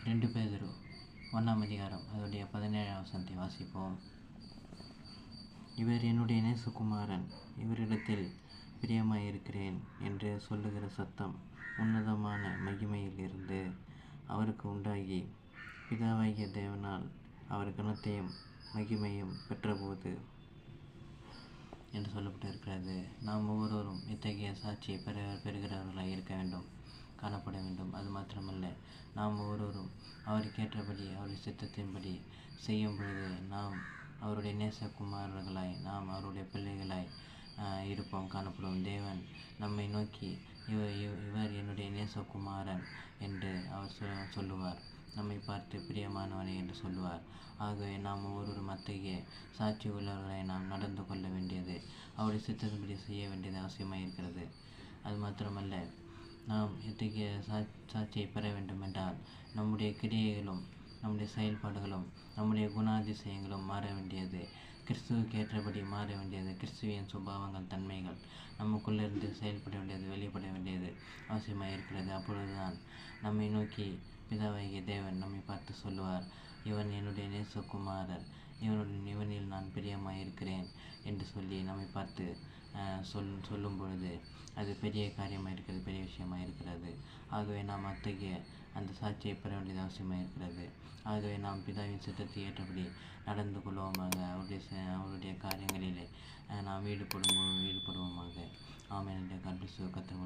2 பேதுரு 1ஆம் அதிகாரம் அதோடைய 17ஆம் வசனத்தை வாசிப்போம். இவர் என்னுடைய நேசகுமாரன், இவரிடத்தில் பிரியமாயிருக்கிறேன் என்று சொல்லுகிற சத்தம் உன்னதமான மகிமையில் இருந்து அவருக்கு உண்டாகி, பிதாவாகிய தேவனால் அவர் கனத்தையும் மகிமையும் பெற்றபோது என்று சொல்லப்பட்டிருக்கிறது. நாம் ஒவ்வொருவரும் இத்தகைய சாட்சியை பெறுகிறவர்களாக இருக்க வேண்டும், காணப்பட வேண்டும். அது மாத்திரமல்ல, நாம் ஒவ்வொருவரும் அவருக்கேற்றபடி அவருடைய சித்தத்தின்படி செய்யும் பொழுது நாம் அவருடைய நேசகுமாரர்களாய், நாம் அவருடைய பிள்ளைகளாய் இருப்போம், காணப்படும். தேவன் நம்மை நோக்கி இவர் என்னுடைய நேசகுமாரன் என்று அவர் சொல்லுவார். நம்மை பார்த்து பிரியமானவனே என்று சொல்லுவார். ஆகவே நாம் ஒவ்வொருவரும் அத்தகைய சாட்சி உள்ளவர்களாய் நாம் நடந்து கொள்ள வேண்டியது, அவருடைய சித்தத்தின்படி செய்ய வேண்டியது அவசியமாக இருக்கிறது. அது மாத்திரமல்ல, நாம் இத்தகைய சாட்சியை பெற வேண்டுமென்றால் நம்முடைய கிரியைகளும் நம்முடைய செயல்பாடுகளும் நம்முடைய குணாதிசயங்களும் மாற வேண்டியது, கிறிஸ்துவுக்கு ஏற்றபடி மாற வேண்டியது. கிறிஸ்துவின் சுபாவங்கள், தன்மைகள் நமக்குள்ளிருந்து செயல்பட வேண்டியது, வெளிப்பட வேண்டியது அவசியமாக இருக்கிறது. அப்பொழுதுதான் நம்மை நோக்கி பிதாவாகிய தேவன் நம்மை பார்த்து சொல்லுவார், இவன் என்னுடைய நேசகுமாரர், இவனில் நான் பிரியமாக இருக்கிறேன் என்று சொல்லி நம்மை பார்த்து சொல்லும் பொழுது அது பெரிய காரியமாக இருக்கிறது, பெரிய விஷயமாக இருக்கிறது. ஆகவே நாம் அத்தகைய அந்த சாட்சியை பெற வேண்டியது அவசியமாக இருக்கிறது. ஆகவே நாம் பிதாவின் சித்தத்தை ஏற்றபடி நடந்து கொள்வோமாக, அவருடைய காரியங்களிலே நாம் ஈடுபடுவோமாக. ஆமென். கர்த்தர்